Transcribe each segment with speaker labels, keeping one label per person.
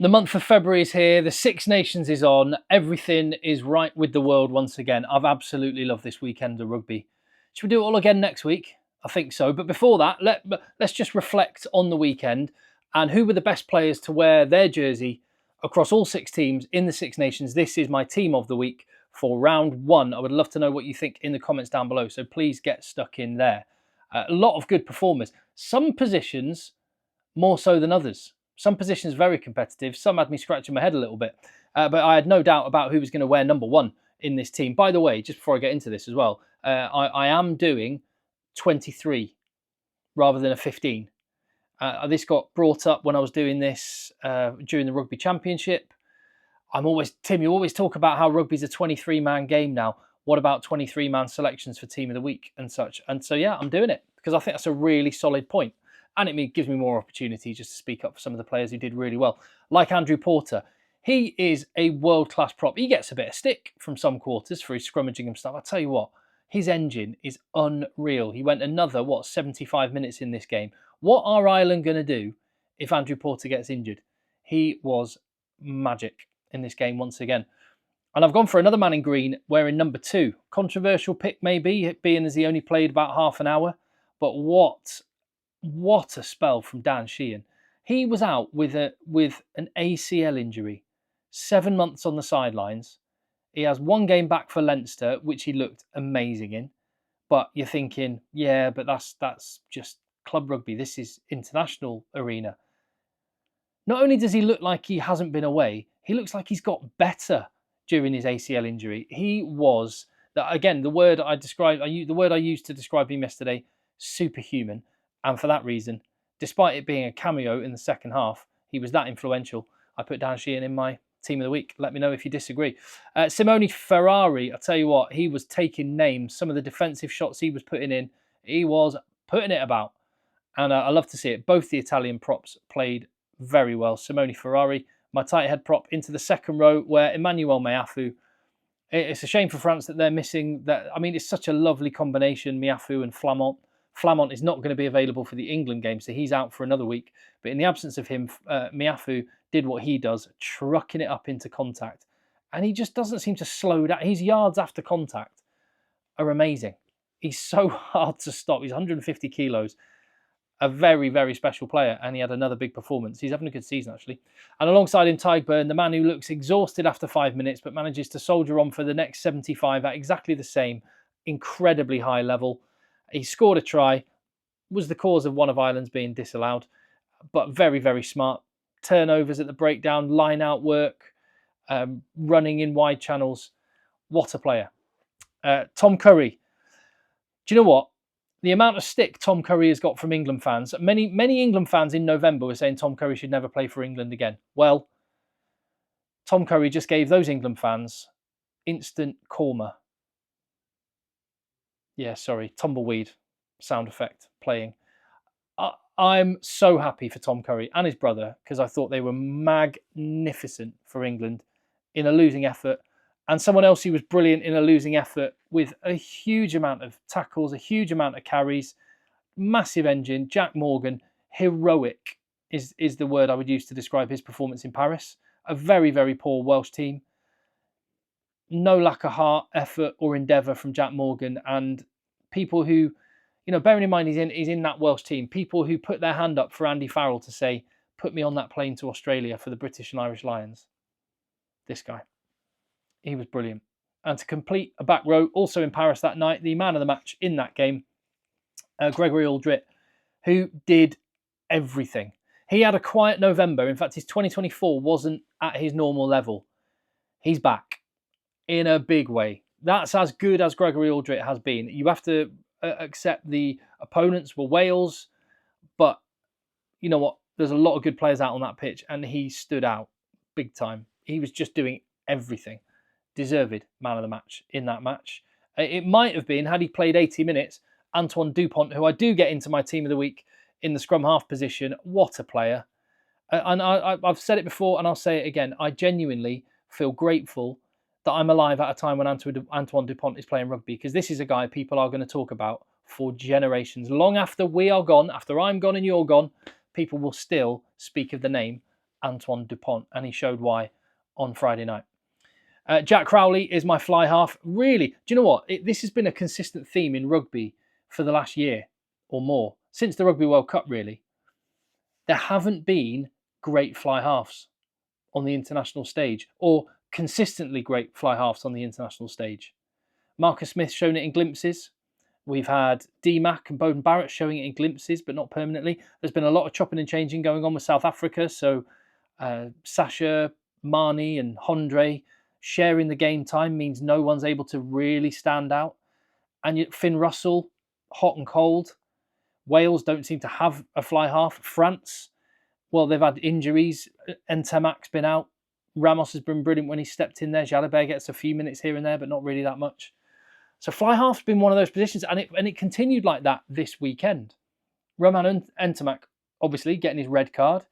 Speaker 1: The month of February is here. The Six Nations is on. Everything is right with the world once again. I've absolutely loved this weekend of rugby. Should we do it all again next week? I think so. But before that, let's just reflect on the weekend and who were the best players to wear their jersey across all six teams in the Six Nations. This is my team of the week for round one. I would love to know what you think in the comments down below. So please get stuck in there. A lot of good performers. Some positions more so than others. Some positions very competitive. Some had me scratching my head a little bit. But I had no doubt about who was going to wear number one in this team. By the way, just before I get into this as well, I am doing 23 rather than a 15. This got brought up when I was doing this during the Rugby Championship. Tim, you always talk about how rugby's a 23-man game now. What about 23-man selections for Team of the Week and such? And so, yeah, I'm doing it because I think that's a really solid point. And it gives me more opportunity just to speak up for some of the players who did really well. Like Andrew Porter. He is a world-class prop. He gets a bit of stick from some quarters for his scrummaging and stuff. I'll tell you what, his engine is unreal. He went another, 75 minutes in this game. What are Ireland going to do if Andrew Porter gets injured? He was magic in this game once again. And I've gone for another man in green wearing number 2. Controversial pick maybe, being as he only played about half an hour. But what a spell from Dan Sheehan. He was out with an ACL injury, 7 months on the sidelines. He has one game back for Leinster, which he looked amazing in. But you're thinking, yeah, but that's just club rugby. This is international arena. Not only does he look like he hasn't been away, he looks like he's got better during his ACL injury. He was, again, the word I used to describe him yesterday, superhuman. And for that reason, despite it being a cameo in the second half, he was that influential. I put Dan Sheehan in my team of the week. Let me know if you disagree. Simone Ferrari, I'll tell you what, he was taking names. Some of the defensive shots he was putting in, he was putting it about. And I love to see it. Both the Italian props played very well. Simone Ferrari, my tight head prop, into the second row where Emmanuel Meafou. It's a shame for France that they're missing that. I mean, it's such a lovely combination, Meafou and Flamont. Flamont is not going to be available for the England game, so he's out for another week. But in the absence of him, Meafou did what he does, trucking it up into contact. And he just doesn't seem to slow down. His yards after contact are amazing. He's so hard to stop. He's 150 kilos. A very, very special player. And he had another big performance. He's having a good season, actually. And alongside him, Tadhg, the man who looks exhausted after 5 minutes, but manages to soldier on for the next 75 at exactly the same incredibly high level. He scored a try, was the cause of one of Ireland's being disallowed, but very, very smart. Turnovers at the breakdown, line-out work, running in wide channels. What a player. Tom Curry. Do you know what? The amount of stick Tom Curry has got from England fans, many England fans in November were saying Tom Curry should never play for England again. Well, Tom Curry just gave those England fans instant korma. Yeah, sorry, tumbleweed sound effect playing. I'm so happy for Tom Curry and his brother because I thought they were magnificent for England in a losing effort. And someone else who was brilliant in a losing effort with a huge amount of tackles, a huge amount of carries, massive engine, Jack Morgan, heroic is the word I would use to describe his performance in Paris. A very, very poor Welsh team. No lack of heart, effort or endeavour from Jack Morgan, and people who, bearing in mind he's in that Welsh team, people who put their hand up for Andy Farrell to say, put me on that plane to Australia for the British and Irish Lions. This guy. He was brilliant. And to complete a back row, also in Paris that night, the man of the match in that game, Gregory Aldrit, who did everything. He had a quiet November. In fact, his 2024 wasn't at his normal level. He's back. In a big way. That's as good as Gregory Aldrit has been. You have to accept the opponents were Wales, but you know what? There's a lot of good players out on that pitch, and he stood out big time. He was just doing everything. Deserved man of the match in that match. It might have been, had he played 80 minutes, Antoine Dupont, who I do get into my team of the week in the scrum half position. What a player. And I've said it before, and I'll say it again. I genuinely feel grateful that I'm alive at a time when Antoine Dupont is playing rugby, because this is a guy people are going to talk about for generations. Long after we are gone, after I'm gone and you're gone, people will still speak of the name Antoine Dupont, and he showed why on Friday night. Jack Crowley is my fly half. Really, do you know what? This has been a consistent theme in rugby for the last year or more, since the Rugby World Cup, really. There haven't been great fly halves on the international stage, or consistently great fly halves on the international stage. Marcus Smith shown it in glimpses. We've had D-Mac and Beauden Barrett showing it in glimpses, but not permanently. There's been a lot of chopping and changing going on with South Africa. So Sasha, Marnie and Hondre sharing the game time means no one's able to really stand out. And Finn Russell, hot and cold. Wales don't seem to have a fly half. France, well, they've had injuries. Ntemac's been out. Ramos has been brilliant when he stepped in there. Jalibert gets a few minutes here and there, but not really that much. So fly half's been one of those positions, and it continued like that this weekend. Romain Ntamack, obviously, getting his red card.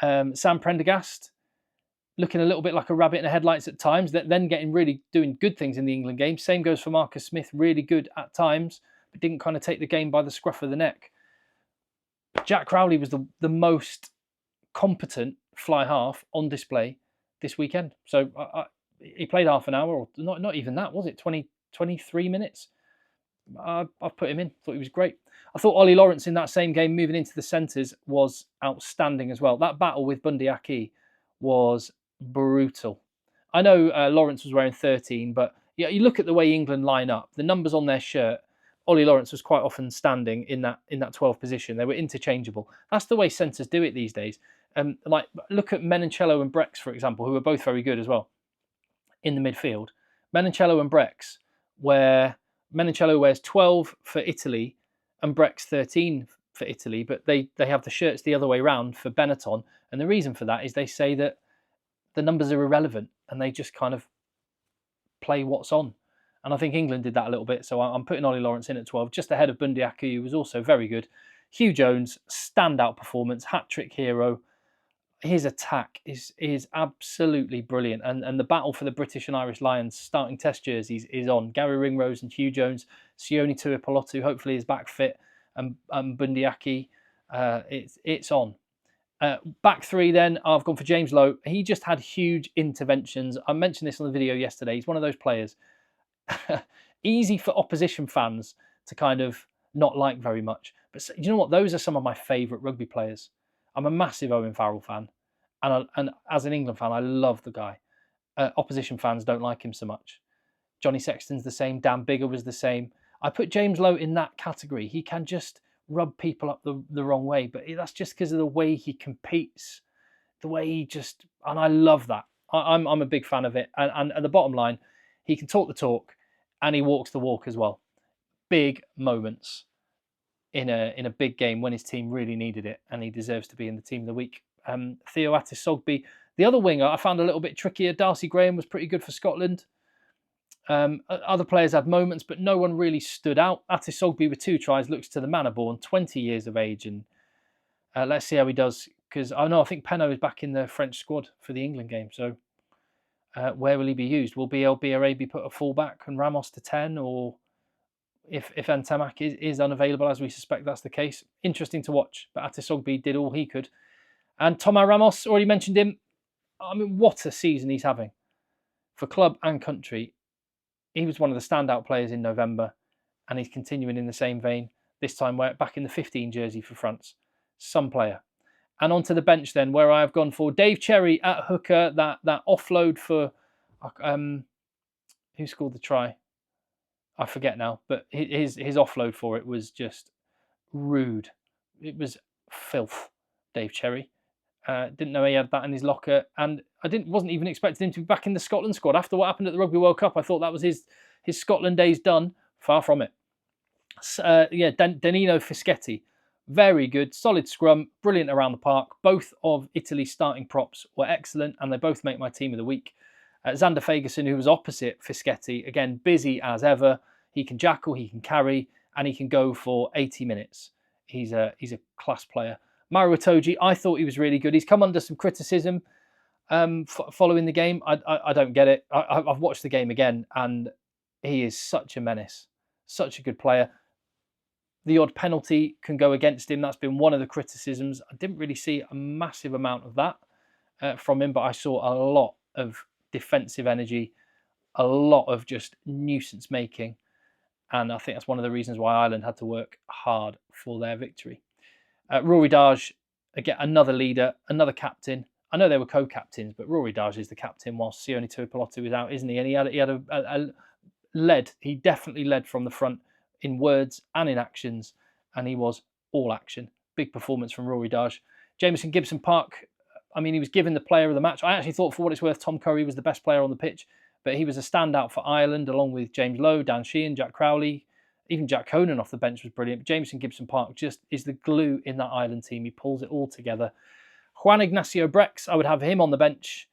Speaker 1: Sam Prendergast, looking a little bit like a rabbit in the headlights at times, then doing good things in the England game. Same goes for Marcus Smith, really good at times, but didn't kind of take the game by the scruff of the neck. Jack Crowley was the most competent fly half on display this weekend. So he played half an hour, or not even that, was it? 23 minutes. I've put him in. Thought he was great. I thought Ollie Lawrence in that same game, moving into the centres, was outstanding as well. That battle with Bundy Aki was brutal. I know Lawrence was wearing 13, but yeah, you look at the way England line up, the numbers on their shirt. Ollie Lawrence was quite often standing in that 12 position. They were interchangeable. That's the way centres do it these days. Like look at Menoncello and Brex, for example, who are both very good as well in the midfield. Menoncello and Brex, where Menoncello wears 12 for Italy and Brex 13 for Italy, but they have the shirts the other way around for Benetton. And the reason for that is they say that the numbers are irrelevant and they just kind of play what's on. And I think England did that a little bit. So I'm putting Ollie Lawrence in at 12, just ahead of Bundy Aki, who was also very good. Hugh Jones, standout performance, hat-trick hero. His attack is absolutely brilliant. And the battle for the British and Irish Lions starting test jerseys is on. Gary Ringrose and Hugh Jones, Sione Tuipulotu hopefully is back fit, and Bundy Aki, it's on. Back three then, I've gone for James Lowe. He just had huge interventions. I mentioned this on the video yesterday. He's one of those players, easy for opposition fans to kind of not like very much. But you know what? Those are some of my favourite rugby players. I'm a massive Owen Farrell fan. And as an England fan, I love the guy. Opposition fans don't like him so much. Johnny Sexton's the same. Dan Biggar was the same. I put James Lowe in that category. He can just rub people up the wrong way, but that's just because of the way he competes, the way he just, and I love that. I'm a big fan of it. And at the bottom line, he can talk the talk and he walks the walk as well. Big moments in a big game when his team really needed it, and he deserves to be in the team of the week. Theo Atisogbe, the other winger, I found a little bit trickier. Darcy Graham was pretty good for Scotland. Other players had moments, but no one really stood out. Atisogbe with 2 tries looks to the manner born, 20 years of age, and let's see how he does. Because I think Penaud is back in the French squad for the England game. So where will he be used? Will BLBRA be put at fullback and Ramos to 10, or if Ntamack is unavailable, as we suspect that's the case? Interesting to watch. But Atisogbe did all he could. And Thomas Ramos, already mentioned him. I mean, what a season he's having for club and country. He was one of the standout players in November, and he's continuing in the same vein. This time we're back in the 15 jersey for France. Some player. And onto the bench then, where I have gone for Dave Cherry at hooker. That offload for who scored the try? I forget now, but his offload for it was just rude. It was filth. Dave Cherry. Didn't know he had that in his locker, and wasn't even expecting him to be back in the Scotland squad after what happened at the Rugby World Cup. I thought that was his Scotland days done. Far from it. Danilo Fischetti, very good, solid scrum, brilliant around the park. Both of Italy's starting props were excellent, and they both make my team of the week. Zander Fagerson, who was opposite Fischetti, again busy as ever. He can jackal, he can carry, and he can go for 80 minutes. He's a class player. Maro Itoje, I thought he was really good. He's come under some criticism following the game. I don't get it. I've watched the game again, and he is such a menace, such a good player. The odd penalty can go against him. That's been one of the criticisms. I didn't really see a massive amount of that. from him, but I saw a lot of defensive energy, a lot of just nuisance making. And I think that's one of the reasons why Ireland had to work hard for their victory. Rory Darge, again, another leader, another captain. I know they were co-captains, but Rory Darge is the captain whilst Sione Tuipulotu was out, isn't he? And he had a led. He definitely led from the front in words and in actions, and he was all action. Big performance from Rory Darge. Jamison Gibson Park, I mean, he was given the player of the match. I actually thought, for what it's worth, Tom Curry was the best player on the pitch, but he was a standout for Ireland, along with James Lowe, Dan Sheehan, Jack Crowley. Even Jack Conan off the bench was brilliant. But Jamison Gibson Park just is the glue in that Ireland team. He pulls it all together. Juan Ignacio Brex, I would have him on the bench.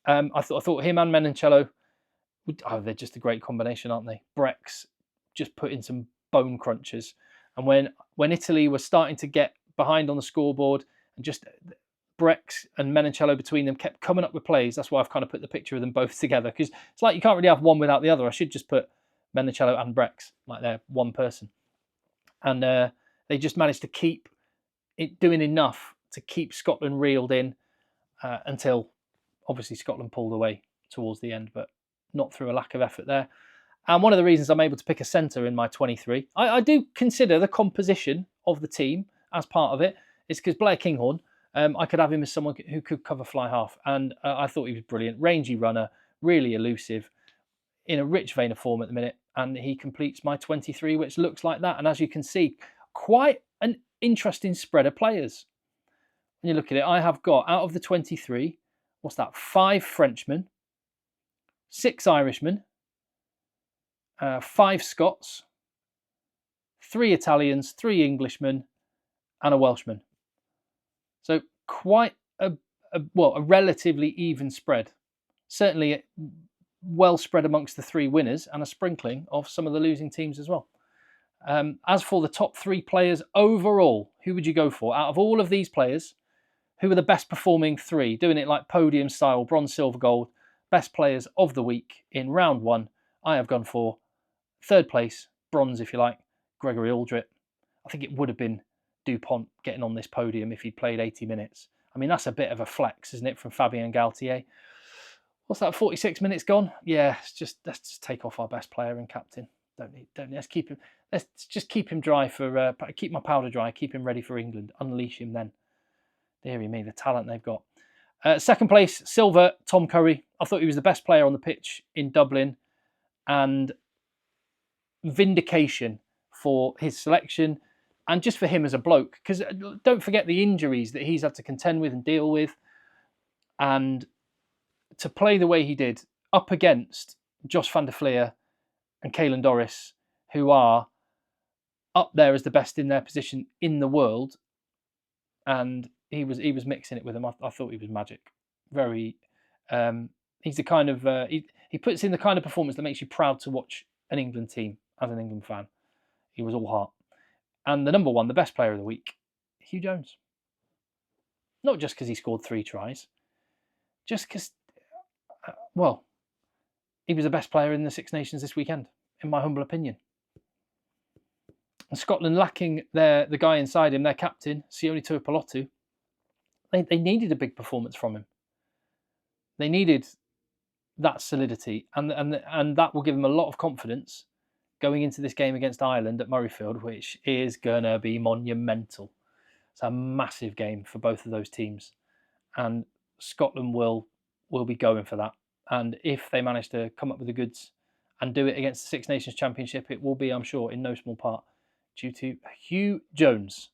Speaker 1: I thought him and Menoncello, they're just a great combination, aren't they? Brex just put in some bone crunchers. And when Italy was starting to get behind on the scoreboard, and just Brex and Menoncello between them kept coming up with plays. That's why I've kind of put the picture of them both together, because it's like you can't really have one without the other. I should just put Menoncello and Brex like they're one person. And they just managed to keep it doing enough to keep Scotland reeled in until obviously Scotland pulled away towards the end, but not through a lack of effort there. And one of the reasons I'm able to pick a centre in my 23, I do consider the composition of the team as part of it. It's because Blair Kinghorn, I could have him as someone who could cover fly half. And I thought he was brilliant. Rangy runner, really elusive, in a rich vein of form at the minute. And he completes my 23, which looks like that. And as you can see, quite an interesting spread of players. When you look at it, I have got, out of the 23, what's that? 5 Frenchmen, 6 Irishmen, 5 Scots, 3 Italians, 3 Englishmen, and a Welshman. So quite a relatively even spread. Certainly well spread amongst the 3 winners, and a sprinkling of some of the losing teams as well. As for the top 3 players overall, who would you go for? Out of all of these players, who are the best performing 3? Doing it like podium style, bronze, silver, gold. Best players of the week in round 1. I have gone for 3rd place, bronze if you like, Gregory Aldrit. I think it would have been Dupont getting on this podium if he'd played 80 minutes. I mean, that's a bit of a flex, isn't it, from Fabien Galtier? What's that, 46 minutes gone? Yeah, let's just take off our best player and captain. Don't need. Let's just keep him dry for, keep my powder dry, keep him ready for England, unleash him then. Deary me, the talent they've got. 2nd place, silver, Tom Curry. I thought he was the best player on the pitch in Dublin, and vindication for his selection and just for him as a bloke, because don't forget the injuries that he's had to contend with and deal with, and to play the way he did up against Josh van der Fleer and Caelan Doris, who are up there as the best in their position in the world, and he was mixing it with them. I thought he was magic. Very, he's the kind of he puts in the kind of performance that makes you proud to watch an England team as an England fan. He was all heart. And the number 1, the best player of the week, Hugh Jones. Not just because he scored 3 tries, just because, he was the best player in the Six Nations this weekend, in my humble opinion. And Scotland lacking the guy inside him, their captain, Sione Tuipulotu, they needed a big performance from him. They needed that solidity, and that will give them a lot of confidence going into this game against Ireland at Murrayfield, which is going to be monumental. It's a massive game for both of those teams, and Scotland will be going for that. And if they manage to come up with the goods and do it against the Six Nations Championship, it will be, I'm sure, in no small part due to Hugh Jones.